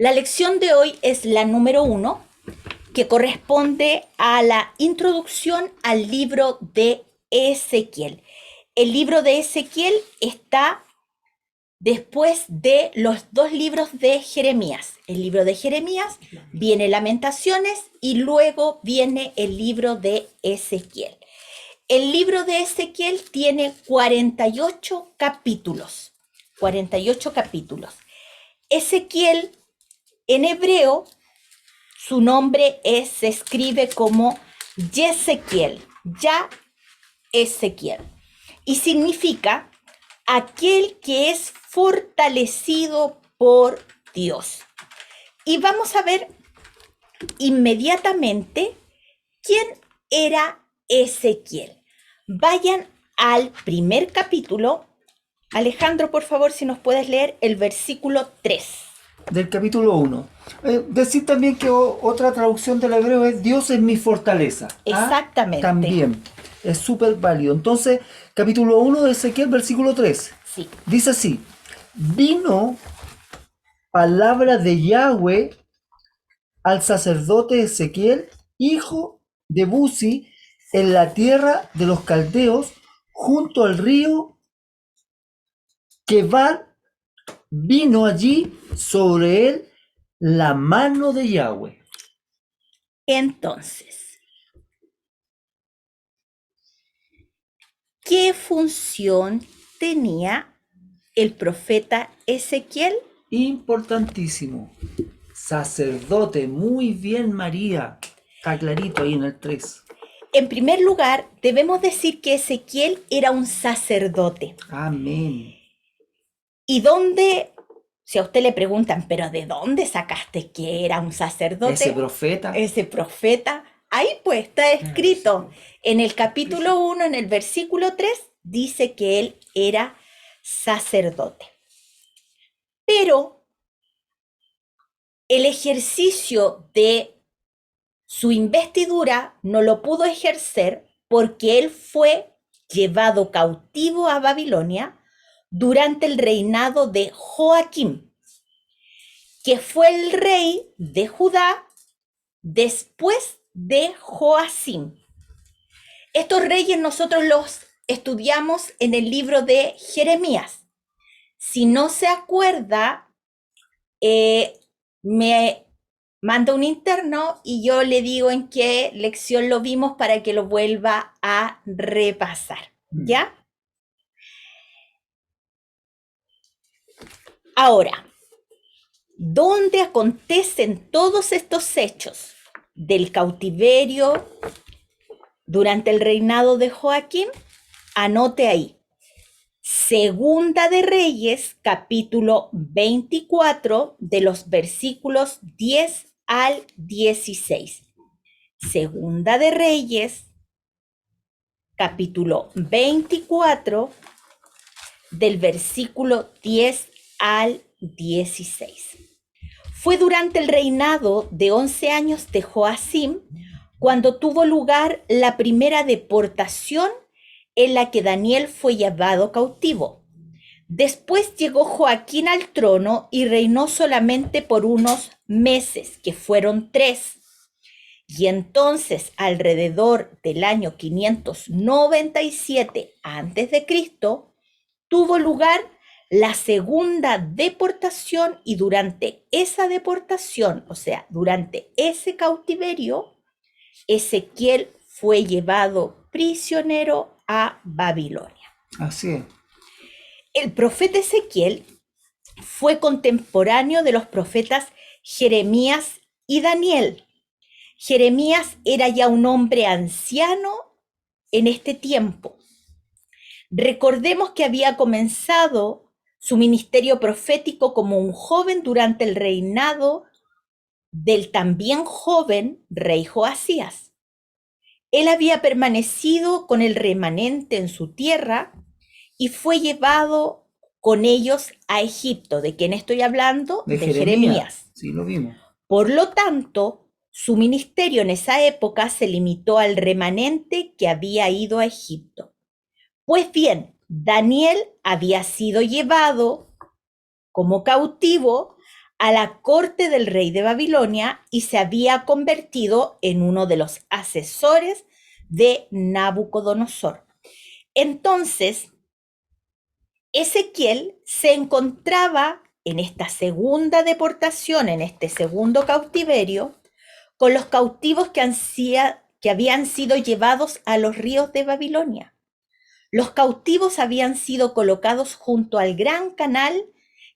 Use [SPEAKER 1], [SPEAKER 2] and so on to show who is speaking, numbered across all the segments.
[SPEAKER 1] La lección de hoy es la número 1, que corresponde a la introducción al libro de Ezequiel. El libro de Ezequiel está después de los 2 libros de Jeremías. El libro de Jeremías viene Lamentaciones y luego viene el libro de Ezequiel. El libro de Ezequiel tiene 48 capítulos. 48 capítulos. Ezequiel, en hebreo, su nombre se escribe como Yesequiel, ya Ezequiel, y significa aquel que es fortalecido por Dios. Y vamos a ver inmediatamente quién era Ezequiel. Vayan al primer capítulo. Alejandro, por favor, si nos puedes leer el versículo 3.
[SPEAKER 2] Del capítulo 1. Decir también que otra traducción del hebreo es Dios es mi fortaleza.
[SPEAKER 1] Exactamente.
[SPEAKER 2] También es súper válido. Entonces, capítulo 1 de Ezequiel, versículo 3.
[SPEAKER 1] Sí.
[SPEAKER 2] Dice así: vino palabra de Yahweh al sacerdote Ezequiel, hijo de Buzi, en la tierra de los caldeos, junto al río Kebar. Vino allí sobre él la mano de Yahweh.
[SPEAKER 1] Entonces, ¿qué función tenía el profeta Ezequiel?
[SPEAKER 2] Importantísimo. Sacerdote, muy bien, María. Está clarito ahí en el 3.
[SPEAKER 1] En primer lugar, debemos decir que Ezequiel era un sacerdote.
[SPEAKER 2] Amén.
[SPEAKER 1] ¿Y dónde? Si a usted le preguntan, ¿pero de dónde sacaste que era un sacerdote?
[SPEAKER 2] Ese profeta.
[SPEAKER 1] Ese profeta. Ahí pues está escrito. En el capítulo 1, en el versículo 3, dice que él era sacerdote. Pero el ejercicio de su investidura no lo pudo ejercer porque él fue llevado cautivo a Babilonia durante el reinado de Joaquim, que fue el rey de Judá después de Joacim. Estos reyes nosotros los estudiamos en el libro de Jeremías. Si no se acuerda, me manda un interno y yo le digo en qué lección lo vimos para que lo vuelva a repasar, ¿ya? Ahora, ¿dónde acontecen todos estos hechos del cautiverio durante el reinado de Joaquín? Anote ahí. Segunda de Reyes, capítulo 24, de los versículos 10 al 16. Segunda de Reyes, capítulo 24, del versículo 10 al 16. Fue durante el reinado de 11 años de Joacim cuando tuvo lugar la primera deportación en la que Daniel fue llevado cautivo. Después llegó Joaquín al trono y reinó solamente por unos meses, que fueron 3. Y entonces, alrededor del año 597 a.C., tuvo lugar la segunda deportación y durante esa deportación, o sea, durante ese cautiverio, Ezequiel fue llevado prisionero a Babilonia.
[SPEAKER 2] Así es.
[SPEAKER 1] El profeta Ezequiel fue contemporáneo de los profetas Jeremías y Daniel. Jeremías era ya un hombre anciano en este tiempo. Recordemos que había comenzado su ministerio profético como un joven durante el reinado del también joven rey Joasías. Él había permanecido con el remanente en su tierra y fue llevado con ellos a Egipto. ¿De quién estoy hablando?
[SPEAKER 2] De Jeremías. Sí, lo vimos.
[SPEAKER 1] Por lo tanto, su ministerio en esa época se limitó al remanente que había ido a Egipto. Pues bien, Daniel había sido llevado como cautivo a la corte del rey de Babilonia y se había convertido en uno de los asesores de Nabucodonosor. Entonces, Ezequiel se encontraba en esta segunda deportación, en este segundo cautiverio, con los cautivos que habían sido llevados a los ríos de Babilonia. Los cautivos habían sido colocados junto al gran canal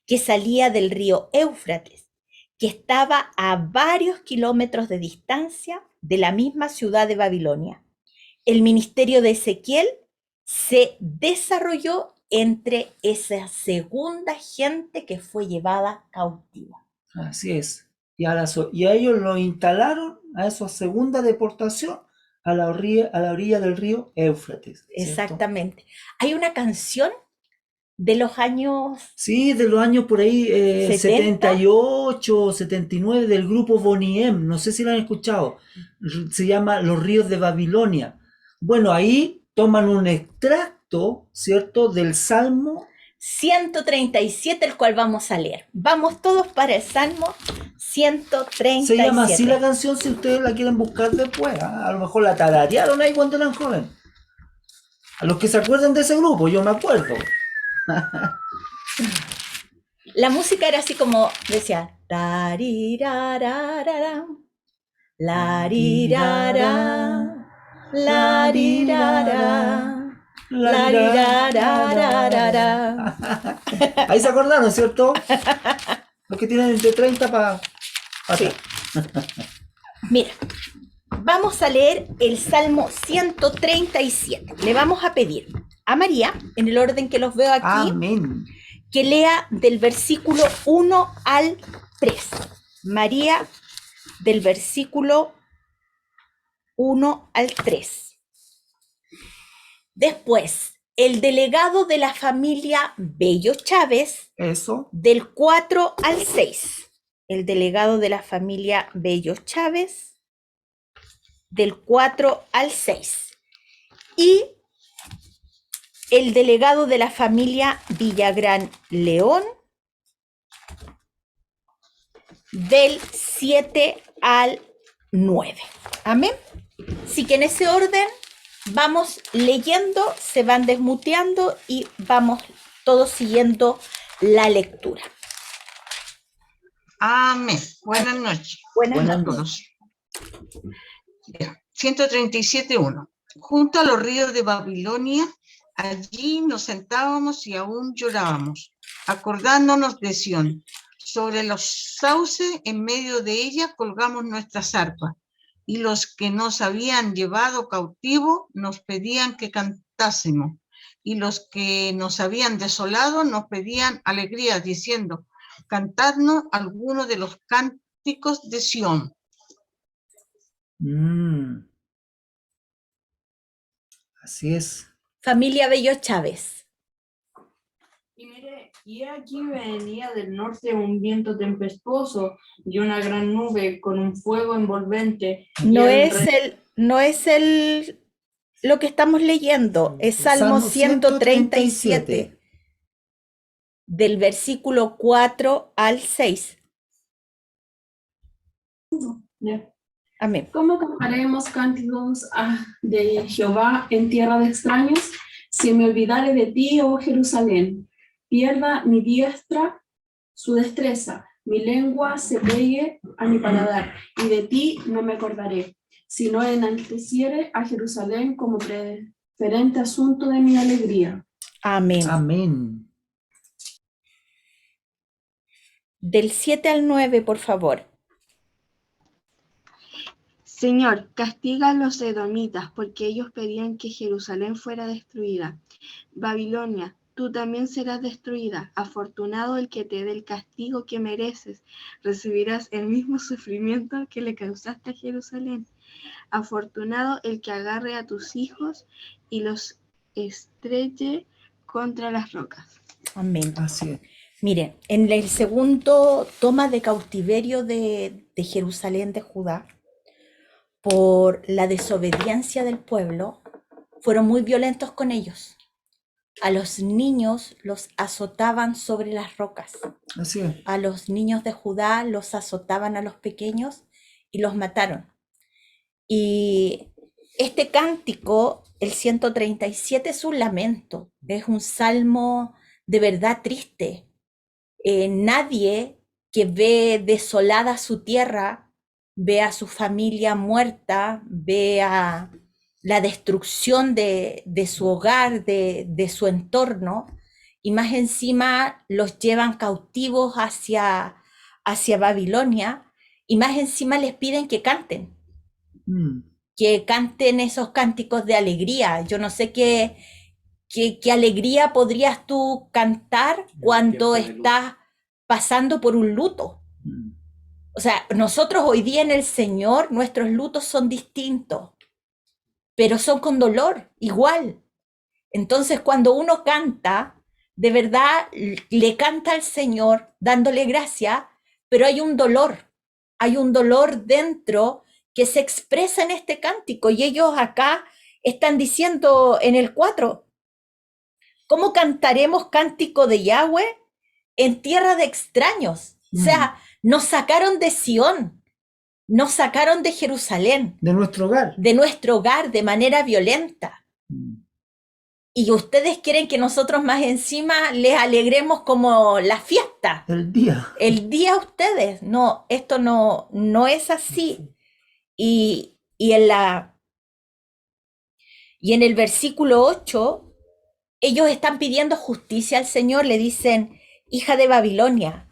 [SPEAKER 1] que salía del río Éufrates, que estaba a varios kilómetros de distancia de la misma ciudad de Babilonia. El ministerio de Ezequiel se desarrolló entre esa segunda gente que fue llevada cautiva.
[SPEAKER 2] Así es. Y a ellos lo instalaron, a esa segunda deportación, a la orilla del río Éufrates. ¿Cierto?
[SPEAKER 1] Exactamente. Hay una canción de los años...
[SPEAKER 2] Sí, de los años por ahí
[SPEAKER 1] 70.
[SPEAKER 2] 78, 79 del grupo Bonnie M. No sé si lo han escuchado. Se llama Los ríos de Babilonia. Bueno, ahí toman un extracto, ¿cierto? Del Salmo
[SPEAKER 1] 137, el cual vamos a leer. Vamos todos para el Salmo 137.
[SPEAKER 2] Se llama así la canción si ustedes la quieren buscar después. A lo mejor la tararearon ahí cuando eran jóvenes. A los que se acuerdan de ese grupo, yo me acuerdo.
[SPEAKER 1] La música era así como decía tarirararara, larirara, larirara, larirararara.
[SPEAKER 2] Ahí se acordaron, ¿cierto? Los que tienen entre 30 para...
[SPEAKER 1] Sí. Mira, vamos a leer el Salmo 137. Le vamos a pedir a María, en el orden que los veo aquí,
[SPEAKER 2] Amén,
[SPEAKER 1] que lea del versículo 1 al 3. María, del versículo 1 al 3. Después, el delegado de la familia Bello Chávez,
[SPEAKER 2] eso.
[SPEAKER 1] del 4 al 6. El delegado de la familia Bello Chávez, del 4 al 6. Y el delegado de la familia Villagrán León, del 7 al 9. Amén. Así que en ese orden vamos leyendo, se van desmuteando y vamos todos siguiendo la lectura.
[SPEAKER 3] Amén. Buenas noches.
[SPEAKER 1] Buenas
[SPEAKER 3] noches. 137.1. Junto a los ríos de Babilonia, allí nos sentábamos y aún llorábamos, acordándonos de Sión. Sobre los sauces, en medio de ella, colgamos nuestras arpas, y los que nos habían llevado cautivo nos pedían que cantásemos, y los que nos habían desolado nos pedían alegría, diciendo: cantadnos algunos de los cánticos de Sión.
[SPEAKER 2] Así es.
[SPEAKER 1] Familia Bello Chávez.
[SPEAKER 4] Y mire, y aquí venía del norte un viento tempestuoso y una gran nube con un fuego envolvente.
[SPEAKER 1] No es lo que estamos leyendo, es Salmo 137, del versículo 4 al 6.
[SPEAKER 4] Yeah.
[SPEAKER 1] Amén.
[SPEAKER 4] ¿Cómo cantaremos cánticos de Jehová en tierra de extraños? Si me olvidare de ti, oh Jerusalén, pierda mi diestra su destreza, mi lengua se pegue a mi paladar, y de ti no me acordaré, si no enalteciere a Jerusalén como preferente asunto de mi alegría.
[SPEAKER 1] Amén.
[SPEAKER 2] Amén.
[SPEAKER 1] Del 7 al 9, por favor.
[SPEAKER 5] Señor, castiga a los edomitas, porque ellos pedían que Jerusalén fuera destruida. Babilonia, tú también serás destruida. Afortunado el que te dé el castigo que mereces. Recibirás el mismo sufrimiento que le causaste a Jerusalén. Afortunado el que agarre a tus hijos y los estreche contra las rocas.
[SPEAKER 1] Amén.
[SPEAKER 2] Así es.
[SPEAKER 1] Mire, en el segundo toma de cautiverio de Jerusalén de Judá, por la desobediencia del pueblo, fueron muy violentos con ellos. A los niños los azotaban sobre las rocas.
[SPEAKER 2] Así es.
[SPEAKER 1] A los niños de Judá los azotaban a los pequeños y los mataron. Y este cántico, el 137, es un lamento, es un salmo de verdad triste. Nadie que ve desolada su tierra, ve a su familia muerta, ve a la destrucción de su hogar, de su entorno, y más encima los llevan cautivos hacia Babilonia, y más encima les piden que canten esos cánticos de alegría. Yo no sé qué alegría podrías tú cantar cuando estás pasando por un luto. O sea, nosotros hoy día en el Señor, nuestros lutos son distintos, pero son con dolor, igual. Entonces, cuando uno canta, de verdad le canta al Señor dándole gracia, pero hay un dolor dentro que se expresa en este cántico, y ellos acá están diciendo en el 4, ¿cómo cantaremos cántico de Yahweh en tierra de extraños? O sea, nos sacaron de Sión, nos sacaron de Jerusalén,
[SPEAKER 2] De nuestro hogar.
[SPEAKER 1] de manera violenta. Y ustedes quieren que nosotros más encima les alegremos como la fiesta.
[SPEAKER 2] El día.
[SPEAKER 1] El día a ustedes. No, esto no es así. Y en el versículo 8, ellos están pidiendo justicia al Señor, le dicen, hija de Babilonia,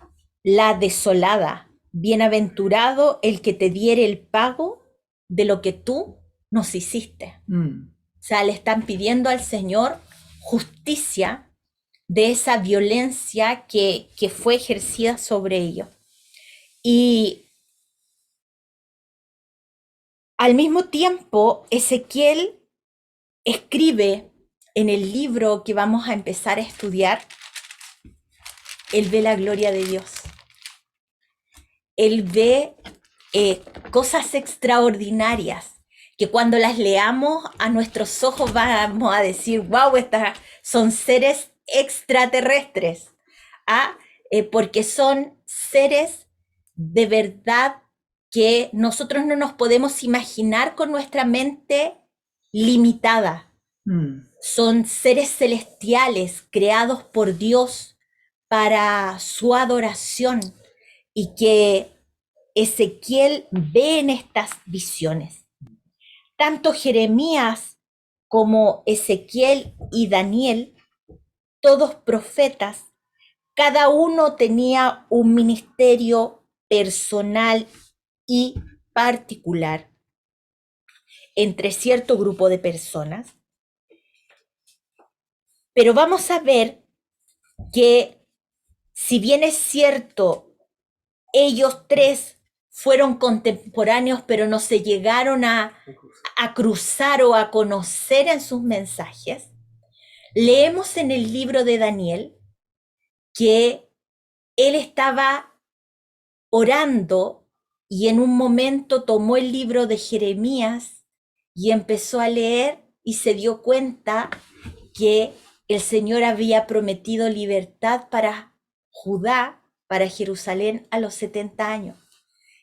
[SPEAKER 1] la desolada, bienaventurado el que te diere el pago de lo que tú nos hiciste. O sea, le están pidiendo al Señor justicia de esa violencia que fue ejercida sobre ellos. Y al mismo tiempo, Ezequiel escribe en el libro que vamos a empezar a estudiar, él ve la gloria de Dios. Él ve cosas extraordinarias que cuando las leamos a nuestros ojos vamos a decir, wow, estas son seres extraterrestres, porque son seres de verdad que nosotros no nos podemos imaginar con nuestra mente limitada. Son seres celestiales creados por Dios para su adoración, y que Ezequiel ve en estas visiones. Tanto Jeremías como Ezequiel y Daniel, todos profetas, cada uno tenía un ministerio personal y particular entre cierto grupo de personas. Pero vamos a ver que, si bien es cierto, ellos tres fueron contemporáneos, pero no se llegaron a cruzar o a conocer en sus mensajes, leemos en el libro de Daniel que él estaba orando y en un momento tomó el libro de Jeremías y empezó a leer, y se dio cuenta que el Señor había prometido libertad para Judá, para Jerusalén, a los 70 años.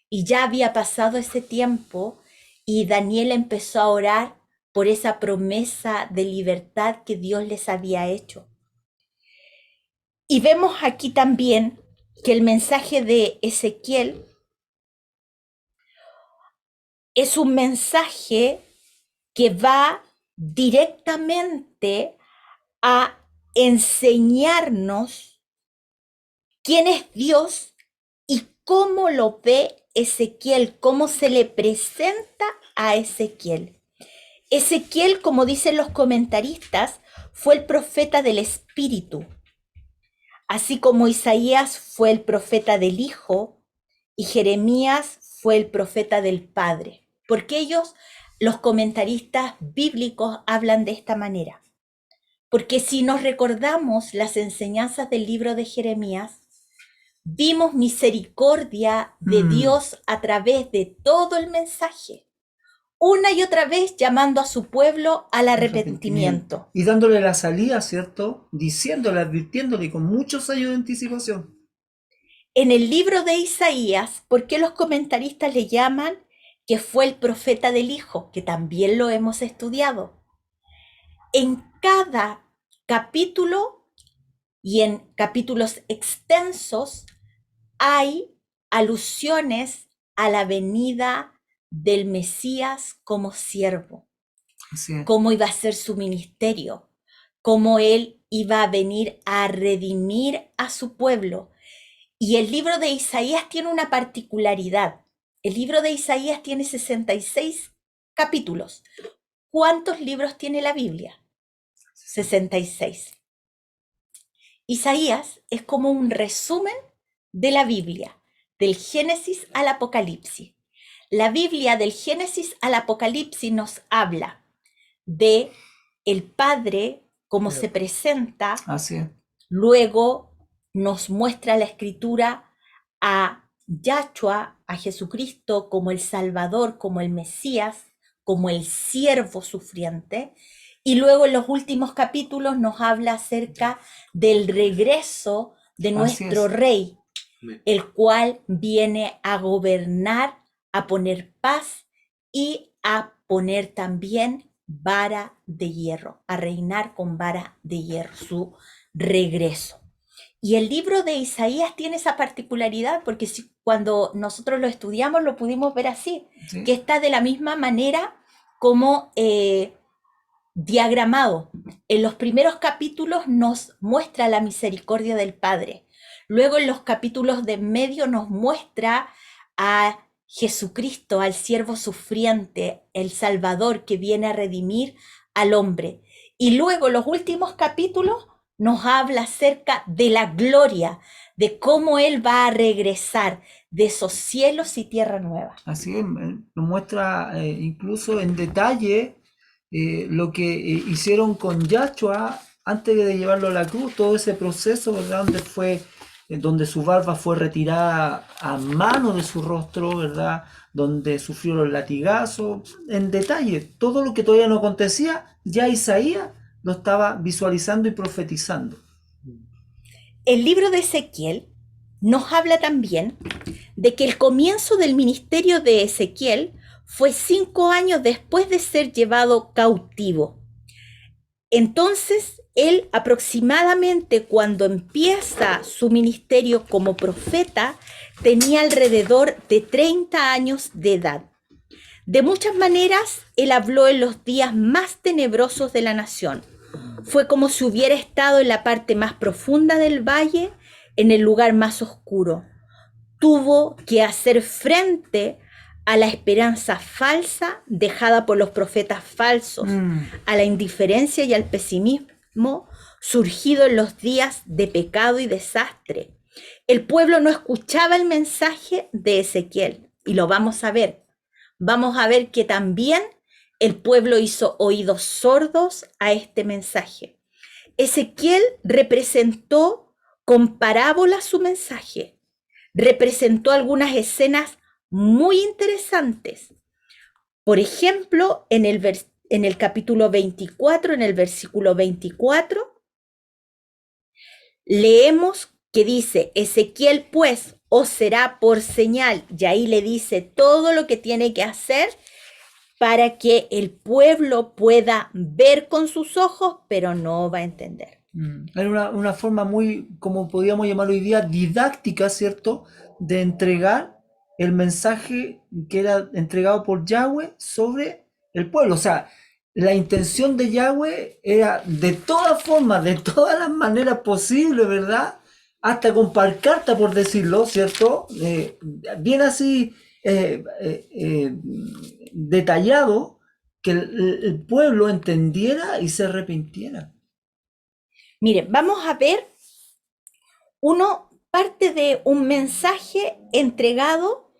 [SPEAKER 1] Y ya había pasado ese tiempo, y Daniel empezó a orar por esa promesa de libertad que Dios les había hecho. Y vemos aquí también que el mensaje de Ezequiel es un mensaje que va directamente a enseñarnos quién es Dios y cómo lo ve Ezequiel, cómo se le presenta a Ezequiel. Ezequiel, como dicen los comentaristas, fue el profeta del Espíritu, así como Isaías fue el profeta del Hijo y Jeremías fue el profeta del Padre. Porque ellos, los comentaristas bíblicos, hablan de esta manera. Porque si nos recordamos las enseñanzas del libro de Jeremías, vimos misericordia de Dios a través de todo el mensaje. una y otra vez llamando a su pueblo al arrepentimiento.
[SPEAKER 2] Y dándole la salida, ¿cierto? Diciéndole, advirtiéndole con muchos años de anticipación.
[SPEAKER 1] En el libro de Isaías, ¿por qué los comentaristas le llaman que fue el profeta del Hijo? Que también lo hemos estudiado. En cada capítulo y en capítulos extensos hay alusiones a la venida del Mesías como siervo,
[SPEAKER 2] Así es.
[SPEAKER 1] cómo iba a ser su ministerio, cómo él iba a venir a redimir a su pueblo. Y el libro de Isaías tiene una particularidad. El libro de Isaías tiene 66 capítulos. ¿Cuántos libros tiene la Biblia? 66. Isaías es como un resumen de la Biblia, del Génesis al Apocalipsis. La Biblia del Génesis al Apocalipsis nos habla de el Padre, cómo se presenta.
[SPEAKER 2] Así es.
[SPEAKER 1] Luego nos muestra la Escritura a Yahshua, a Jesucristo, como el Salvador, como el Mesías, como el siervo sufriente. Y luego en los últimos capítulos nos habla acerca del regreso de nuestro Rey, el cual viene a gobernar, a poner paz y a poner también vara de hierro, a reinar con vara de hierro, su regreso. Y el libro de Isaías tiene esa particularidad porque cuando nosotros lo estudiamos lo pudimos ver así,
[SPEAKER 2] ¿Sí?
[SPEAKER 1] que está de la misma manera como diagramado. En los primeros capítulos nos muestra la misericordia del Padre. Luego en los capítulos de en medio nos muestra a Jesucristo, al siervo sufriente, el Salvador que viene a redimir al hombre. Y luego los últimos capítulos nos habla acerca de la gloria, de cómo Él va a regresar de esos cielos y tierra nueva.
[SPEAKER 2] Así es, nos muestra incluso en detalle lo que hicieron con Yahshua antes de llevarlo a la cruz, todo ese proceso, ¿verdad? Donde su barba fue retirada a mano de su rostro, ¿verdad? Donde sufrió los latigazos, en detalle, todo lo que todavía no acontecía, ya Isaías lo estaba visualizando y profetizando.
[SPEAKER 1] El libro de Ezequiel nos habla también de que el comienzo del ministerio de Ezequiel fue 5 años después de ser llevado cautivo. Entonces, él aproximadamente cuando empieza su ministerio como profeta, tenía alrededor de 30 años de edad. De muchas maneras, él habló en los días más tenebrosos de la nación. Fue como si hubiera estado en la parte más profunda del valle, en el lugar más oscuro. Tuvo que hacer frente a la esperanza falsa dejada por los profetas falsos, a la indiferencia y al pesimismo surgido en los días de pecado y desastre. El pueblo no escuchaba el mensaje de Ezequiel, y lo vamos a ver. Vamos a ver que también el pueblo hizo oídos sordos a este mensaje. Ezequiel representó con parábolas su mensaje. Representó algunas escenas muy interesantes. Por ejemplo, en el capítulo 24, en el versículo 24, leemos que dice, Ezequiel pues os será por señal, y ahí le dice todo lo que tiene que hacer para que el pueblo pueda ver con sus ojos, pero no va a entender.
[SPEAKER 2] Era una forma muy, como podríamos llamarlo hoy día, didáctica, ¿cierto?, de entregar el mensaje que era entregado por Yahweh sobre el pueblo. O sea, la intención de Yahweh era de todas formas, de todas las maneras posibles, ¿verdad? Hasta con pancarta, por decirlo, ¿cierto? Bien así detallado, que el pueblo entendiera y se arrepintiera.
[SPEAKER 1] Miren, vamos a ver parte de un mensaje entregado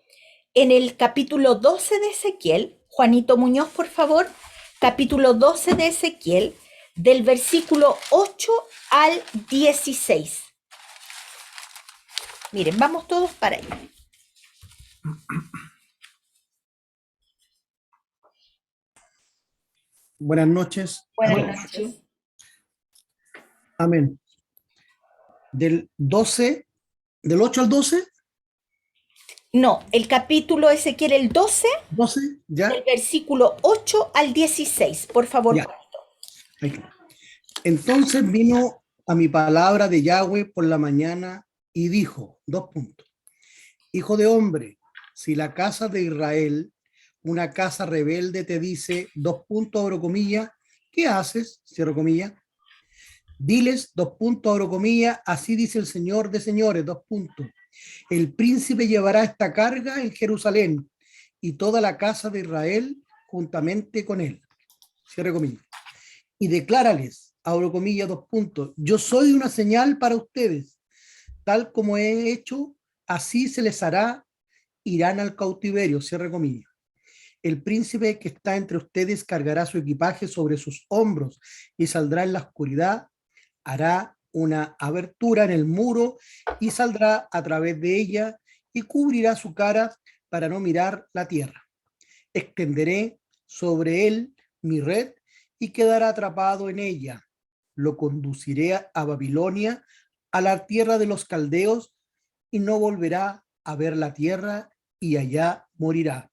[SPEAKER 1] en el capítulo 12 de Ezequiel. Juanito Muñoz, por favor, capítulo 12 de Ezequiel, del versículo 8 al 16. Miren, vamos todos para allá.
[SPEAKER 6] Buenas noches a
[SPEAKER 1] Buenas
[SPEAKER 6] todos.
[SPEAKER 1] noches.
[SPEAKER 6] Amén. Del 8 al 12,
[SPEAKER 1] No, el capítulo Ezequiel el 12,
[SPEAKER 6] 12, ya,
[SPEAKER 1] del versículo 8 al 16. Por favor,
[SPEAKER 6] Ya.
[SPEAKER 1] corto.
[SPEAKER 6] ahí está. Entonces vino a mi palabra de Yahweh por la mañana y dijo, Hijo de hombre, si la casa de Israel, una casa rebelde, te dice, abro comillas, ¿qué haces? Cierro comillas. Diles, abro comillas, así dice el Señor de señores, El príncipe llevará esta carga en Jerusalén y toda la casa de Israel juntamente con él. Cierre comillas. Y declárales, abro comillas, yo soy una señal para ustedes, tal como he hecho, así se les hará, irán al cautiverio, cierre comillas. El príncipe que está entre ustedes cargará su equipaje sobre sus hombros y saldrá en la oscuridad, hará una abertura en el muro y saldrá a través de ella y cubrirá su cara para no mirar la tierra. Extenderé sobre él mi red y quedará atrapado en ella. Lo conduciré a Babilonia, a la tierra de los caldeos, y no volverá a ver la tierra, y allá morirá.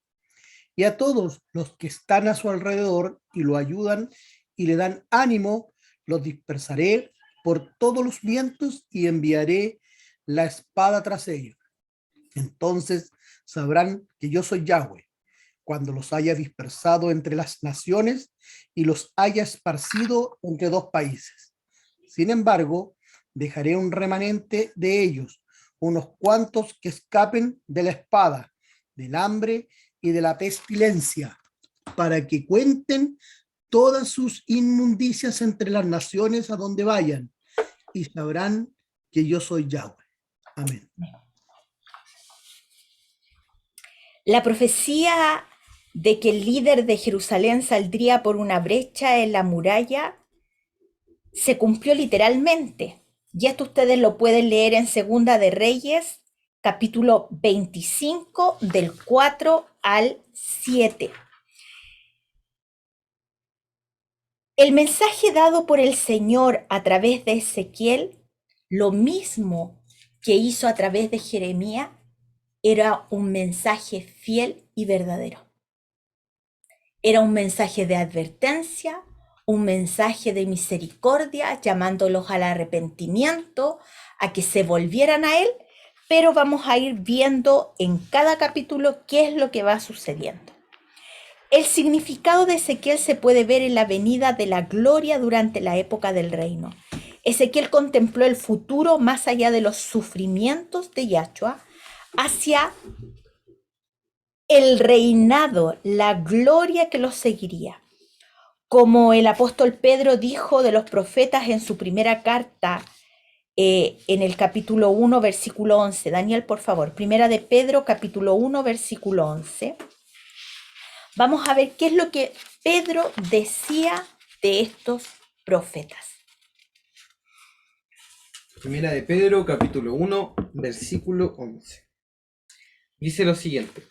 [SPEAKER 6] Y a todos los que están a su alrededor y lo ayudan y le dan ánimo, los dispersaré por todos los vientos y enviaré la espada tras ellos. Entonces sabrán que yo soy Yahweh, cuando los haya dispersado entre las naciones y los haya esparcido entre dos países. Sin embargo, dejaré un remanente de ellos, unos cuantos que escapen de la espada, del hambre y de la pestilencia, para que cuenten todas sus inmundicias entre las naciones a donde vayan, y sabrán que yo soy Yahweh. Amén.
[SPEAKER 1] La profecía de que el líder de Jerusalén saldría por una brecha en la muralla se cumplió literalmente. Y esto ustedes lo pueden leer en Segunda de Reyes, capítulo 25, del 4 al 7. El mensaje dado por el Señor a través de Ezequiel, lo mismo que hizo a través de Jeremías, era un mensaje fiel y verdadero. Era un mensaje de advertencia, un mensaje de misericordia, llamándolos al arrepentimiento, a que se volvieran a Él, pero vamos a ir viendo en cada capítulo qué es lo que va sucediendo. El significado de Ezequiel se puede ver en la venida de la gloria durante la época del reino. Ezequiel contempló el futuro más allá de los sufrimientos de Yahshua, hacia el reinado, la gloria que los seguiría. Como el apóstol Pedro dijo de los profetas en su primera carta, en el capítulo 1, versículo 11. Daniel, por favor, primera de Pedro, capítulo 1, versículo 11. Vamos a ver qué es lo que Pedro decía de estos profetas.
[SPEAKER 7] Primera de Pedro, capítulo 1, versículo 11. Dice lo siguiente.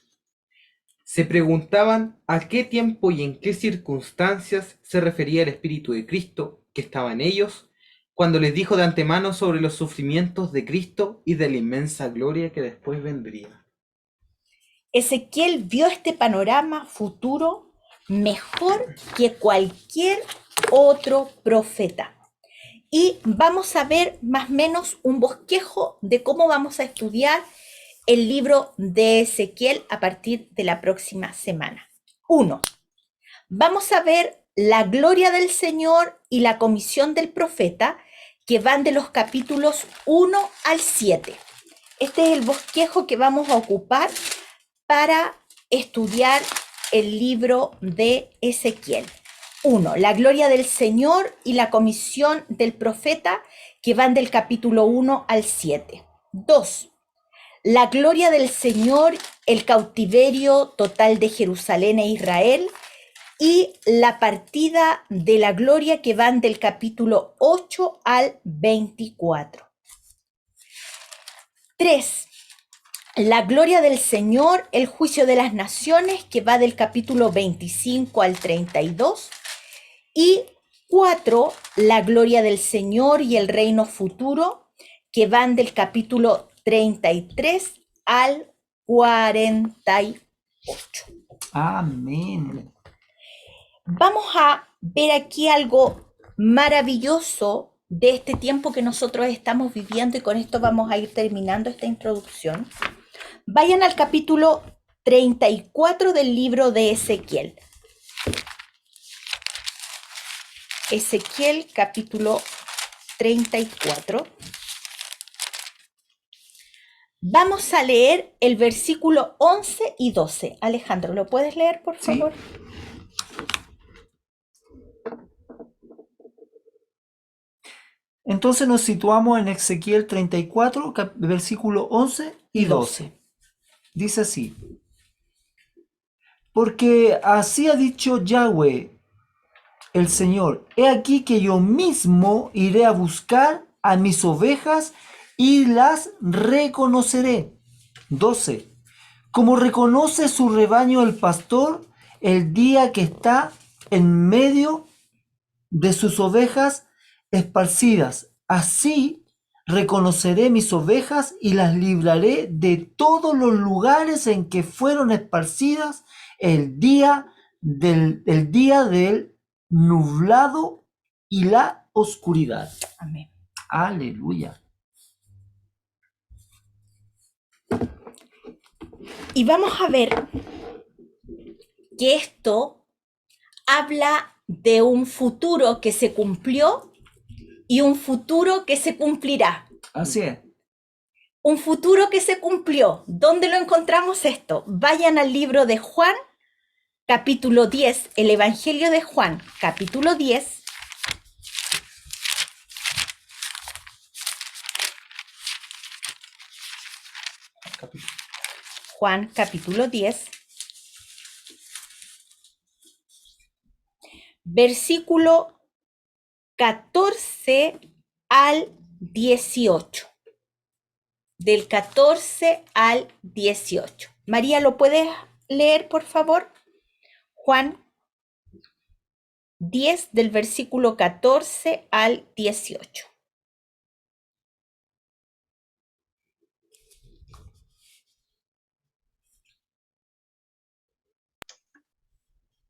[SPEAKER 7] Se preguntaban a qué tiempo y en qué circunstancias se refería el Espíritu de Cristo que estaba en ellos, cuando les dijo de antemano sobre los sufrimientos de Cristo y de la inmensa gloria que después vendría.
[SPEAKER 1] Ezequiel vio este panorama futuro mejor que cualquier otro profeta. Y vamos a ver más o menos un bosquejo de cómo vamos a estudiar el libro de Ezequiel a partir de la próxima semana. 1. Vamos a ver la gloria del Señor y la comisión del profeta, que van de los capítulos 1 al 7. Este es el bosquejo que vamos a ocupar para estudiar el libro de Ezequiel. 1. La gloria del Señor y la comisión del profeta, que van del capítulo 1 al 7. 2. La gloria del Señor, el cautiverio total de Jerusalén e Israel, y la partida de la gloria, que van del capítulo 8 al 24. 3. La gloria del Señor, el juicio de las naciones, que va del capítulo 25 al 32. Y 4, la gloria del Señor y el reino futuro, que van del capítulo 33 al 48.
[SPEAKER 2] Amén.
[SPEAKER 1] Vamos a ver aquí algo maravilloso de este tiempo que nosotros estamos viviendo, y con esto vamos a ir terminando esta introducción. Vayan al capítulo 34 del libro de Ezequiel. Ezequiel, capítulo 34. Vamos a leer el versículo 11 y 12. Alejandro, ¿lo puedes leer, por
[SPEAKER 2] Sí.
[SPEAKER 1] favor?
[SPEAKER 2] Entonces nos situamos en Ezequiel 34, versículo 11 y 12. Dice así: porque así ha dicho Yahweh, el Señor, he aquí que yo mismo iré a buscar a mis ovejas y las reconoceré. 12. Como reconoce su rebaño el pastor el día que está en medio de sus ovejas esparcidas, así reconoceré mis ovejas y las libraré de todos los lugares en que fueron esparcidas el día del nublado y la oscuridad.
[SPEAKER 1] Amén.
[SPEAKER 2] Aleluya.
[SPEAKER 1] Y vamos a ver que esto habla de un futuro que se cumplió y un futuro que se cumplirá.
[SPEAKER 2] Así es.
[SPEAKER 1] Un futuro que se cumplió. ¿Dónde lo encontramos esto? Vayan al libro de Juan, capítulo 10, el Evangelio de Juan, capítulo 10. Juan, capítulo 10. Versículo 14 al 18. Del 14 al 18. María, ¿lo puedes leer, por favor? Juan 10, del versículo 14 al 18.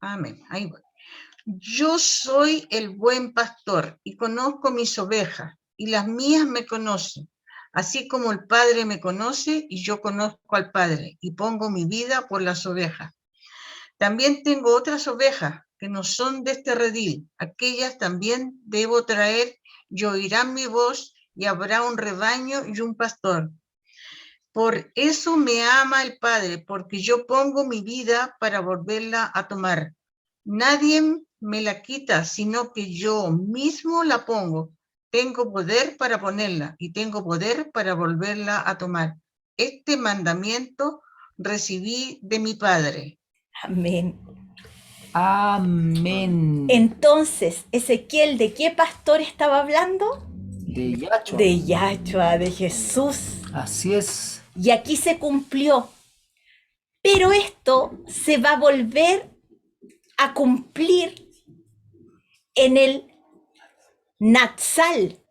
[SPEAKER 3] Amén. Ahí voy. Yo soy el buen pastor y conozco mis ovejas, y las mías me conocen, así como el Padre me conoce y yo conozco al Padre, y pongo mi vida por las ovejas. También tengo otras ovejas que no son de este redil, aquellas también debo traer, y oirán mi voz, y habrá un rebaño y un pastor. Por eso me ama el Padre, porque yo pongo mi vida para volverla a tomar. Nadie me la quita, sino que yo mismo la pongo. Tengo poder para ponerla y tengo poder para volverla a tomar. Este mandamiento recibí de mi Padre.
[SPEAKER 1] Amén.
[SPEAKER 2] Amén.
[SPEAKER 1] Entonces, Ezequiel, ¿de qué pastor estaba hablando?
[SPEAKER 2] De Yahshua.
[SPEAKER 1] De Yahshua, de Jesús.
[SPEAKER 2] Así es.
[SPEAKER 1] Y aquí se cumplió. Pero esto se va a volver a cumplir en el Natsal,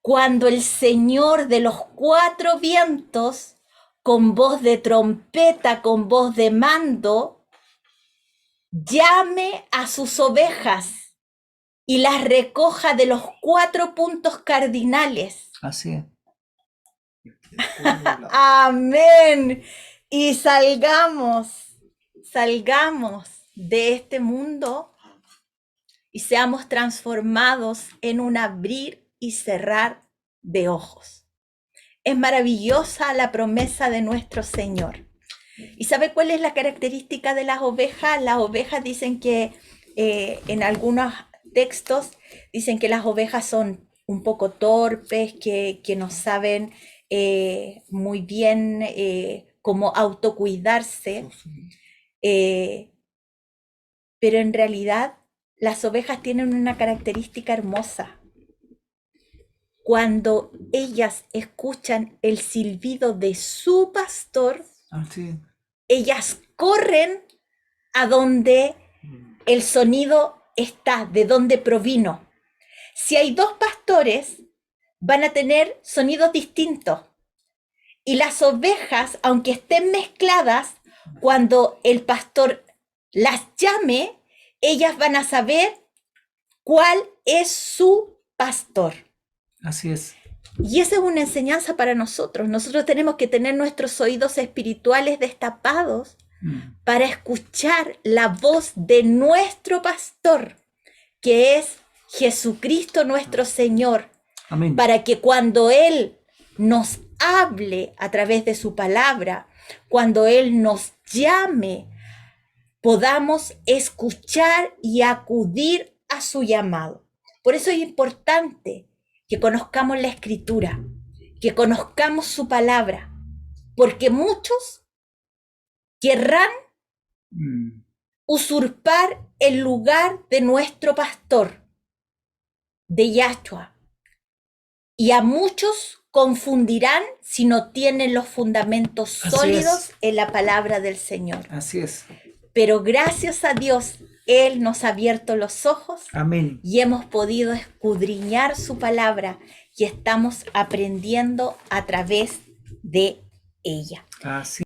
[SPEAKER 1] cuando el Señor de los 4 vientos, con voz de trompeta, con voz de mando, llame a sus ovejas y las recoja de los 4 puntos cardinales.
[SPEAKER 2] Así es.
[SPEAKER 1] Amén. Y salgamos de este mundo y seamos transformados en un abrir y cerrar de ojos. Es maravillosa la promesa de nuestro Señor. ¿Y sabe cuál es la característica de las ovejas? Las ovejas dicen que en algunos textos dicen que las ovejas son un poco torpes, que no saben muy bien cómo autocuidarse, pero en realidad las ovejas tienen una característica hermosa. Cuando ellas escuchan el silbido de su pastor,
[SPEAKER 2] Así es.
[SPEAKER 1] ellas corren a donde el sonido está, de dónde provino. Si hay dos pastores, van a tener sonidos distintos. Y las ovejas, aunque estén mezcladas, cuando el pastor las llame, ellas van a saber cuál es su pastor.
[SPEAKER 2] Así es.
[SPEAKER 1] Y esa es una enseñanza para nosotros. Nosotros tenemos que tener nuestros oídos espirituales destapados para escuchar la voz de nuestro pastor, que es Jesucristo nuestro Señor,
[SPEAKER 2] Amén.
[SPEAKER 1] para que cuando Él nos hable a través de su palabra, cuando Él nos llame, podamos escuchar y acudir a su llamado. Por eso es importante que conozcamos la Escritura, que conozcamos su palabra, porque muchos querrán usurpar el lugar de nuestro pastor, de Yahshua, y a muchos confundirán si no tienen los fundamentos
[SPEAKER 2] Así
[SPEAKER 1] sólidos
[SPEAKER 2] es.
[SPEAKER 1] en la palabra del Señor.
[SPEAKER 2] Así es.
[SPEAKER 1] Pero gracias a Dios, Él nos ha abierto los ojos
[SPEAKER 2] Amén.
[SPEAKER 1] y hemos podido escudriñar su palabra y estamos aprendiendo a través de ella.
[SPEAKER 2] Así